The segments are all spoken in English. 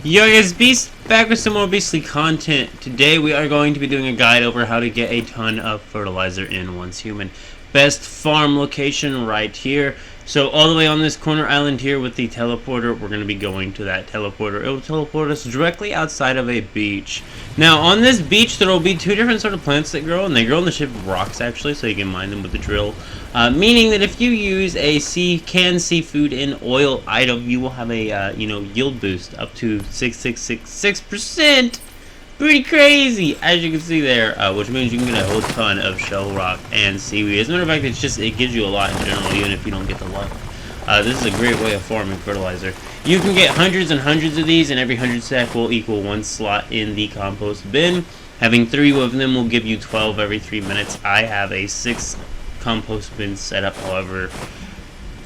Yo guys, Beast back with some more Beastly content. Today we are going to be doing a guide over how to get a ton of fertilizer in once human. Best farm location right here. So all the way on this corner island here with the teleporter, we're going to be going to that teleporter. It will teleport us directly outside of a beach. Now on this beach there will be two different sort of plants that grow, and they grow in the shape of rocks actually, so you can mine them with the drill. Meaning that if you use a canned seafood and oil item, you will have a yield boost up to 6,666%. Pretty crazy, as you can see there, which means you can get a whole ton of shell rock and seaweed. As a matter of fact, it gives you a lot in general, even if you don't get the luck. This is a great way of farming fertilizer. You can get hundreds and hundreds of these, and every 100 stack will equal 1 slot in the compost bin. Having 3 of them will give you 12 every 3 minutes. I have a 6 compost bin set up, however.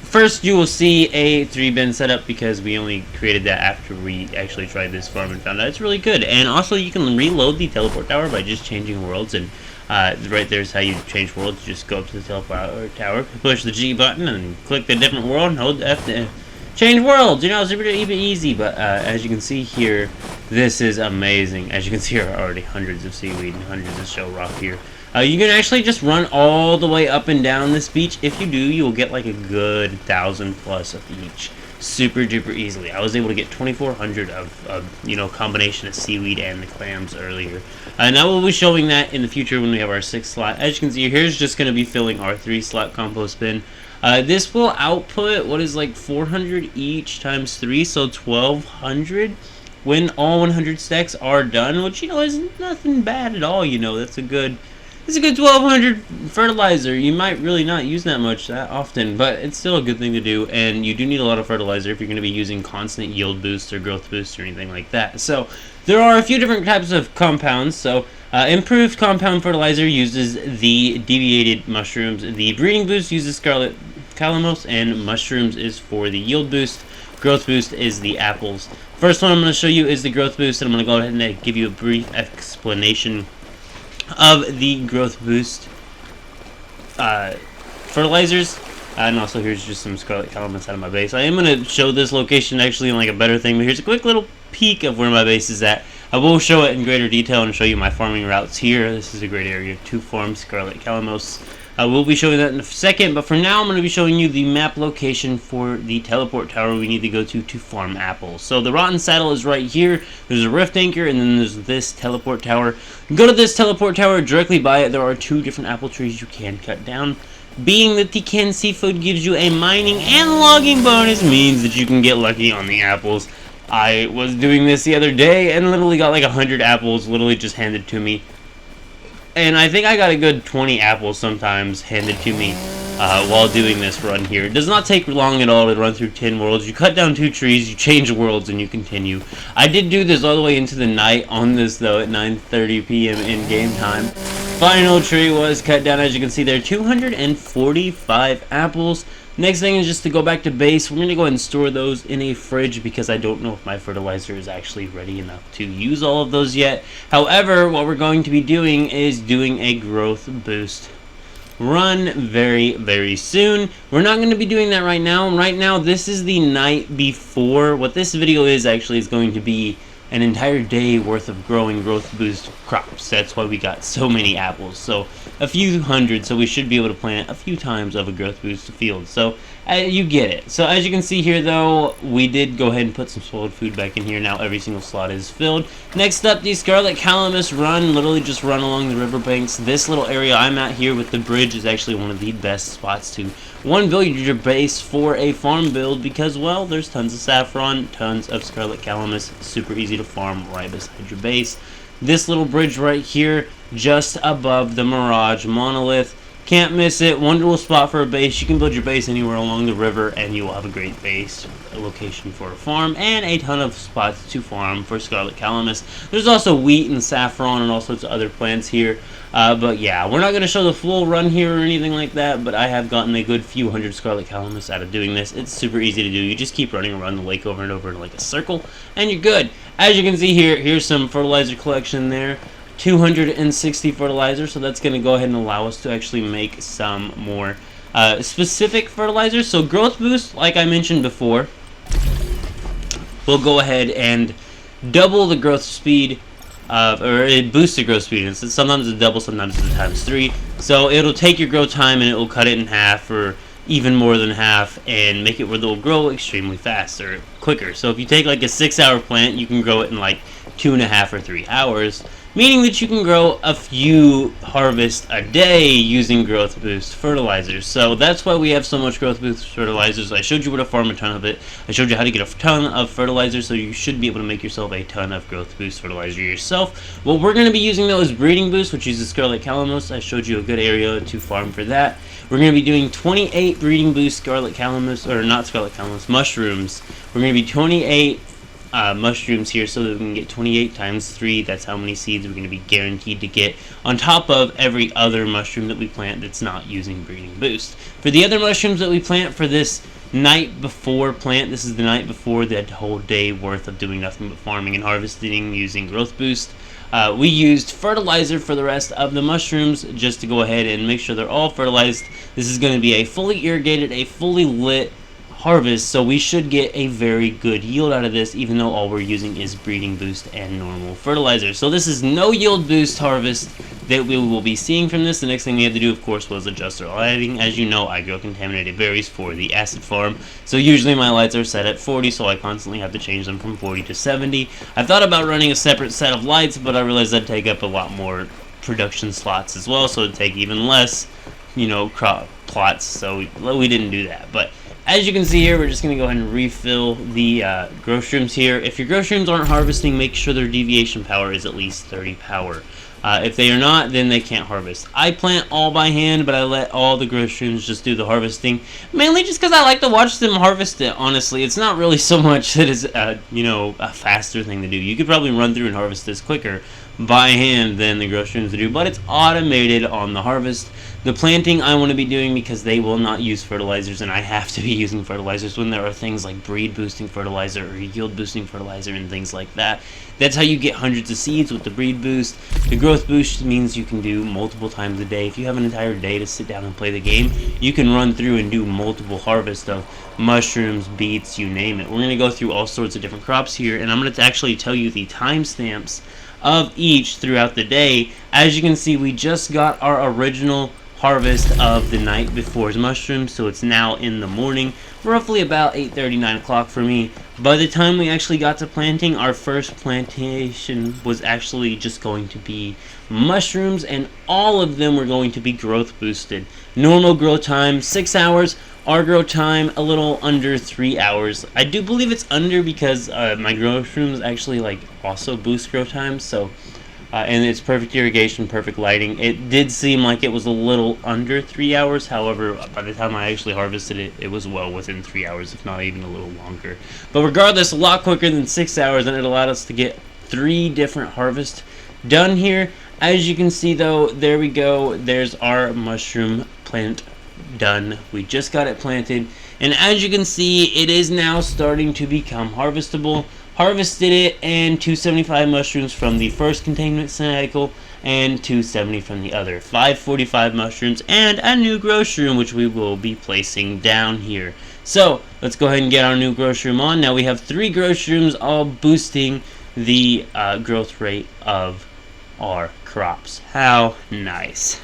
First, you will see a 3 bin setup because we only created that after we actually tried this farm and found out it's really good. And also, you can reload the teleport tower by just changing worlds. And right there's how you change worlds. You just go up to the teleport tower, push the G button, and click the different world, and hold F to change worlds. You know, it's super easy. But as you can see here, this is amazing. As you can see, there are already hundreds of seaweed and hundreds of shell rock here. You can actually just run all the way up and down this beach. If you do, you will get like a good 1,000 plus of each, super duper easily. I was able to get 2,400 of combination of seaweed and the clams earlier. Now we'll be showing that in the future when we have our 6th slot. As you can see, here's just going to be filling our 3 slot compost bin. This will output what is like 400 each times 3, so 1,200 when all 100 stacks are done, which is nothing bad at all. That's a good 1,200 fertilizer. You might really not use that much that often, but it's still a good thing to do, and you do need a lot of fertilizer if you're going to be using constant yield boost or growth boost or anything like that. So there are a few different types of compounds. So improved compound fertilizer uses the deviated mushrooms. The breeding boost uses scarlet calamus, and mushrooms is for the yield boost. Growth boost is the apples. First one I'm going to show you is the growth boost, and I'm going to go ahead and give you a brief explanation of the growth boost fertilizers. And also here's just some scarlet calamus out of my base. I am going to show this location actually in like a better thing, but here's a quick little peek of where my base is at. I will show it in greater detail and show you my farming routes here. This is a great area to farm scarlet calamus. We'll be showing that in a second, but for now I'm going to be showing you the map location for the teleport tower we need to go to farm apples. So the rotten saddle is right here. There's a rift anchor, and then there's this teleport tower. Go to this teleport tower, directly by it there are 2 different apple trees you can cut down. Being that the canned seafood gives you a mining and logging bonus means that you can get lucky on the apples. I was doing this the other day and literally got like 100 apples literally just handed to me. And I think I got a good 20 apples sometimes handed to me while doing this run here. It does not take long at all to run through 10 worlds. You cut down 2 trees, you change worlds, and you continue. I did do this all the way into the night on this, though, at 9:30 p.m. in game time. Final tree was cut down, as you can see there, 245 apples. Next thing is just to go back to base. We're going to go ahead and store those in a fridge because I don't know if my fertilizer is actually ready enough to use all of those yet. However, what we're going to be doing is doing a growth boost run very, very soon. We're not going to be doing that right now. Right now, this is the night before. What this video is actually is going to be an entire day worth of growing growth boost crops. That's why we got so many apples. So a few hundred, so we should be able to plant a few times of a growth boost field. So you get it. So as you can see here though, we did go ahead and put some spoiled food back in here. Now every single slot is filled. Next up, the scarlet calamus run. Literally just run along the riverbanks. This little area I'm at here with the bridge is actually one of the best spots to build your base for a farm build because, well, there's tons of saffron, tons of scarlet calamus, super easy to farm right beside your base. This little bridge right here, just above the Mirage monolith. Can't miss it. Wonderful spot for a base. You can build your base anywhere along the river and you will have a great base, a location for a farm, and a ton of spots to farm for scarlet calamus. There's also wheat and saffron and all sorts of other plants here. But yeah, we're not going to show the full run here or anything like that, but I have gotten a good few hundred scarlet calamus out of doing this. It's super easy to do. You just keep running around the lake over and over in like a circle, and you're good. As you can see here, here's some fertilizer collection there. 260 fertilizer, so that's going to go ahead and allow us to actually make some more specific fertilizers. So growth boost, like I mentioned before, we'll go ahead and double the growth speed, or it boosts the growth speed. It's sometimes it's double, sometimes it's times 3. So it'll take your growth time and it will cut it in half, or even more than half, and make it where they'll grow extremely fast or quicker. So if you take like a 6-hour plant, you can grow it in like 2.5 or 3 hours, meaning that you can grow a few harvests a day using growth boost fertilizers. So that's why we have so much growth boost fertilizers. I showed you where to farm a ton of it. I showed you how to get a ton of fertilizer, so you should be able to make yourself a ton of growth boost fertilizer yourself. What we're going to be using though is breeding boost, which uses scarlet calamus. I showed you a good area to farm for that. We're going to be doing 28 breeding boost scarlet calamus, or not scarlet calamus, mushrooms. We're going to be 28 mushrooms here, so that we can get 28 times 3. That's how many seeds we're going to be guaranteed to get, on top of every other mushroom that we plant that's not using breeding boost. For the other mushrooms that we plant for this night before plant, this is the night before that whole day worth of doing nothing but farming and harvesting using growth boost. We used fertilizer for the rest of the mushrooms just to go ahead and make sure they're all fertilized. This is going to be a fully irrigated, a fully lit harvest, so we should get a very good yield out of this, even though all we're using is breeding boost and normal fertilizer. So this is no yield boost harvest that we will be seeing from this. The next thing we had to do, of course, was adjust our lighting. As you know, I grow contaminated berries for the acid farm, so usually my lights are set at 40, so I constantly have to change them from 40 to 70. I thought about running a separate set of lights, but I realized that'd take up a lot more production slots as well, so it'd take even less, crop plots, so we didn't do that. But as you can see here, we're just going to go ahead and refill the grow shrooms here. If your grow shrooms aren't harvesting, make sure their deviation power is at least 30 power. If they are not, then they can't harvest. I plant all by hand, but I let all the grow shrooms just do the harvesting, mainly just because I like to watch them harvest it, honestly. It's not really so much that it's a faster thing to do. You could probably run through and harvest this quicker by hand than the grow shrooms do, but it's automated on the harvest. The planting I want to be doing because they will not use fertilizers, and I have to be using fertilizers when there are things like breed boosting fertilizer or yield boosting fertilizer and things like that. That's how you get hundreds of seeds with the breed boost. The growth boost means you can do multiple times a day. If you have an entire day to sit down and play the game, you can run through and do multiple harvests of mushrooms, beets, you name it. We're going to go through all sorts of different crops here, and I'm going to actually tell you the timestamps of each throughout the day. As you can see, we just got our original harvest of the night before's mushrooms, so it's now in the morning, roughly about 8:30, 9 o'clock for me. By the time we actually got to planting, our first plantation was actually just going to be mushrooms, and all of them were going to be growth boosted. Normal grow time 6 hours, our grow time a little under 3 hours. I do believe it's under because my grow shrooms actually also boost grow time, so and it's perfect irrigation, perfect lighting. It did seem like it was a little under 3 hours. However, by the time I actually harvested it, it was well within 3 hours, if not even a little longer. But regardless, a lot quicker than 6 hours, and it allowed us to get 3 different harvests done here. As you can see, though, there we go. There's our mushroom plant done. We just got it planted, and as you can see, it is now starting to become harvestable. Harvested it, and 275 mushrooms from the first containment cycle and 270 from the other. 545 mushrooms and a new grow shroom, which we will be placing down here. So let's go ahead and get our new grow shroom on. Now we have 3 grow shrooms, all boosting the growth rate of our crops. How nice.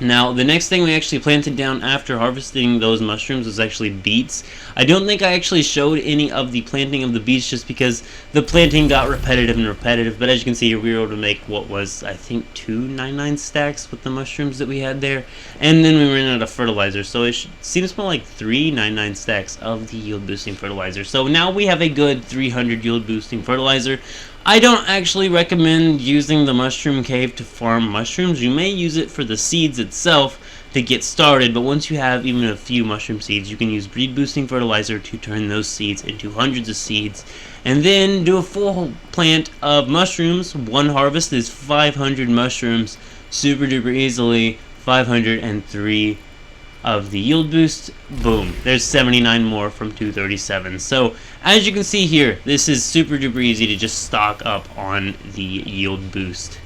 Now, the next thing we actually planted down after harvesting those mushrooms was actually beets. I don't think I actually showed any of the planting of the beets just because the planting got repetitive, but as you can see here, we were able to make what was, I think, 2 9-9 stacks with the mushrooms that we had there, and then we ran out of fertilizer, so it seems more like 3 9-9 stacks of the yield boosting fertilizer. So now we have a good 300 yield boosting fertilizer. I don't actually recommend using the mushroom cave to farm mushrooms. You may use it for the seeds itself to get started, but once you have even a few mushroom seeds, you can use breed boosting fertilizer to turn those seeds into hundreds of seeds, and then do a full plant of mushrooms. One harvest is 500 mushrooms, super duper easily. 503 of the yield boost, boom, there's 79 more from 237. So as you can see here, this is super duper easy to just stock up on the yield boost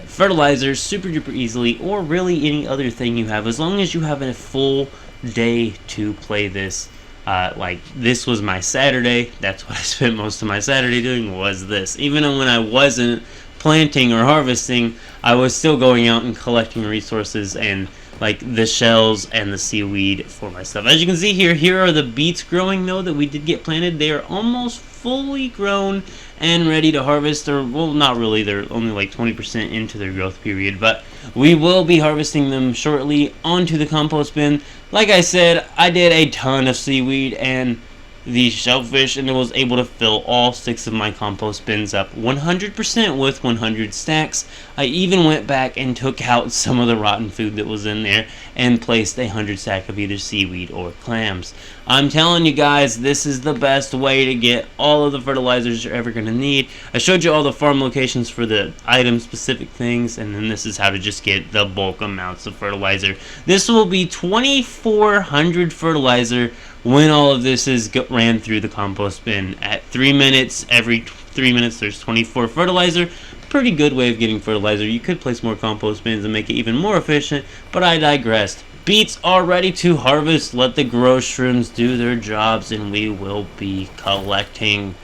fertilizers super duper easily, or really any other thing you have, as long as you have a full day to play this Like, this was my Saturday. That's what I spent most of my Saturday doing, was this. Even when I wasn't planting or harvesting, I was still going out and collecting resources and like the shells and the seaweed for my stuff. As you can see here are the beets growing though that we did get planted. They are almost fully grown and ready to harvest, or well, not really, they're only like 20% into their growth period, but we will be harvesting them shortly onto the compost bin. Like I said, I did a ton of seaweed and the shellfish, and it was able to fill all 6 of my compost bins up 100% with 100 stacks. I even went back and took out some of the rotten food that was in there and placed 100 stack of either seaweed or clams. I'm telling you guys, this is the best way to get all of the fertilizers you're ever going to need. I showed you all the farm locations for the item specific things, and then this is how to just get the bulk amounts of fertilizer. This will be 2,400 fertilizer when all of this is ran through the compost bin. At 3 minutes, every 3 minutes there's 24 fertilizer. Pretty good way of getting fertilizer. You could place more compost bins and make it even more efficient, but I digressed. Beets are ready to harvest. Let the grow shrooms do their jobs, and we will be collecting.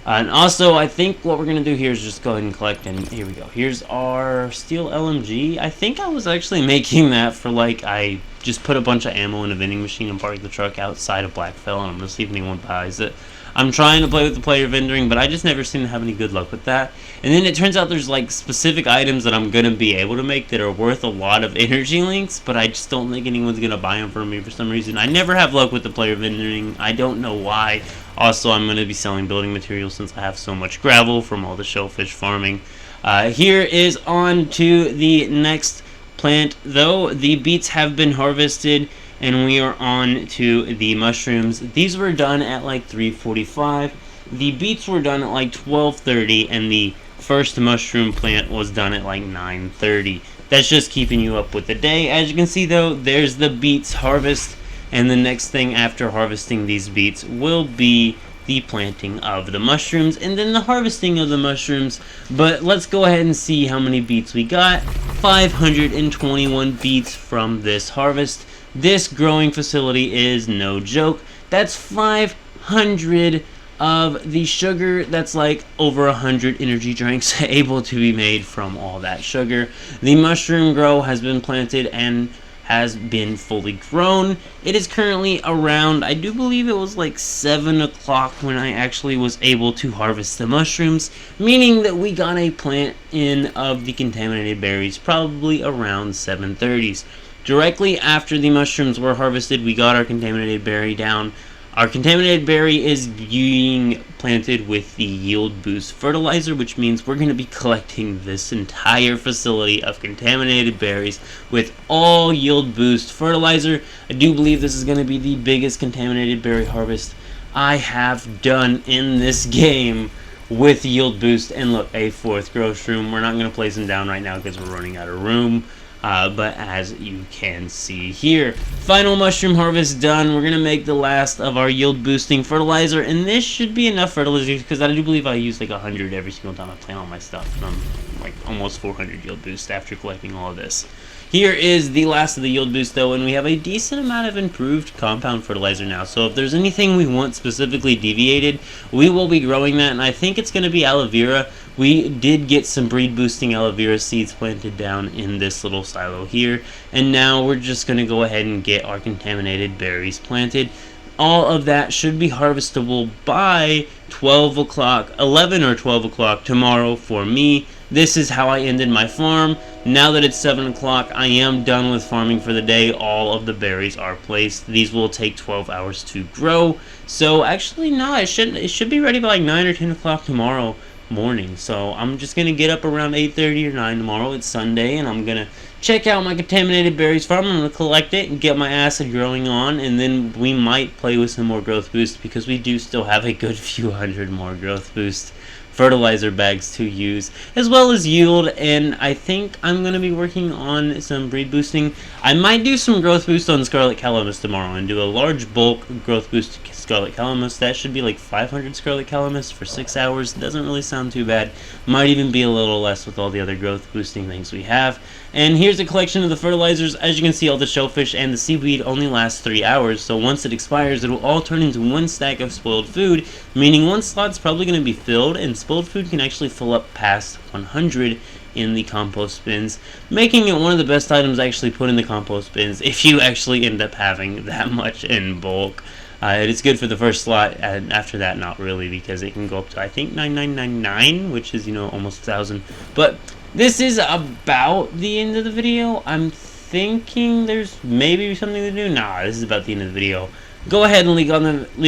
And also, I think what we're going to do here is just go ahead and collect, and here we go. Here's our steel LMG. I think I was actually making that for, like, I just put a bunch of ammo in a vending machine and parked the truck outside of Blackfell, and I'm going to see if anyone buys it. I'm trying to play with the player vendoring, but I just never seem to have any good luck with that. And then it turns out there's, like, specific items that I'm going to be able to make that are worth a lot of energy links, but I just don't think anyone's going to buy them from me for some reason. I never have luck with the player vendoring. I don't know why. Also, I'm going to be selling building materials since I have so much gravel from all the shellfish farming. Here is on to the next plant, though. The beets have been harvested, and we are on to the mushrooms. These were done at like 3:45. The beets were done at like 12:30, and the first mushroom plant was done at like 9:30. That's just keeping you up with the day. As you can see, though, there's the beets harvest, and the next thing after harvesting these beets will be the planting of the mushrooms and then the harvesting of the mushrooms. But let's go ahead and see how many beets we got. 521 beets from this harvest. This growing facility is no joke. That's 500 of the sugar. That's like over 100 energy drinks able to be made from all that sugar. The mushroom grow has been planted and has been fully grown. It is currently around, I do believe it was like 7 o'clock when I actually was able to harvest the mushrooms, meaning that we got a plant in of the contaminated berries probably around 7:30s. Directly after the mushrooms were harvested, we got our contaminated berry down. Our contaminated berry is being planted with the yield boost fertilizer, which means we're going to be collecting this entire facility of contaminated berries with all yield boost fertilizer. I do believe this is going to be the biggest contaminated berry harvest I have done in this game with yield boost. And look, a 4th grow shroom. We're not going to place them down right now because we're running out of room. But as you can see here, final mushroom harvest done. We're going to make the last of our yield boosting fertilizer, and this should be enough fertilizer because I do believe I use like 100 every single time I plant all my stuff, and I'm like almost 400 yield boost after collecting all of this. Here is the last of the yield boost though, and we have a decent amount of improved compound fertilizer now. So if there's anything we want specifically deviated, we will be growing that, and I think it's going to be aloe vera. We did get some breed boosting aloe vera seeds planted down in this little silo here, and now we're just going to go ahead and get our contaminated berries planted. All of that should be harvestable by 12 o'clock, 11 or 12 o'clock tomorrow for me. This is how I ended my farm. Now that it's 7 o'clock, I am done with farming for the day. All of the berries are placed. These will take 12 hours to grow. So actually, no, it should be ready by like 9 or 10 o'clock tomorrow morning. So I'm just going to get up around 8:30 or 9 tomorrow. It's Sunday, and I'm going to check out my contaminated berries farm. I'm going to collect it and get my acid growing on, and then we might play with some more growth boost because we do still have a good few hundred more growth boost fertilizer bags to use, as well as yield. And I think I'm going to be working on some breed boosting. I might do some growth boost on Scarlet Calamus tomorrow and do a large bulk growth boost Scarlet Calamus. That should be like 500 Scarlet Calamus for 6 hours. Doesn't really sound too bad. Might even be a little less with all the other growth boosting things we have. And here's a collection of the fertilizers. As you can see, all the shellfish and the seaweed only last 3 hours, so once it expires, it will all turn into one stack of spoiled food, meaning one slot's probably going to be filled, and spoiled food can actually fill up past 100 in the compost bins, making it one of the best items to actually put in the compost bins if you actually end up having that much in bulk. It is good for the first slot, and after that, not really, because it can go up to, I think, 9999, which is, almost 1,000. But this is about the end of the video. I'm thinking there's maybe something to do. Nah, this is about the end of the video. Go ahead and leave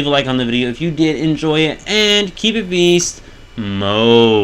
a like on the video if you did enjoy it, and keep it beast mode.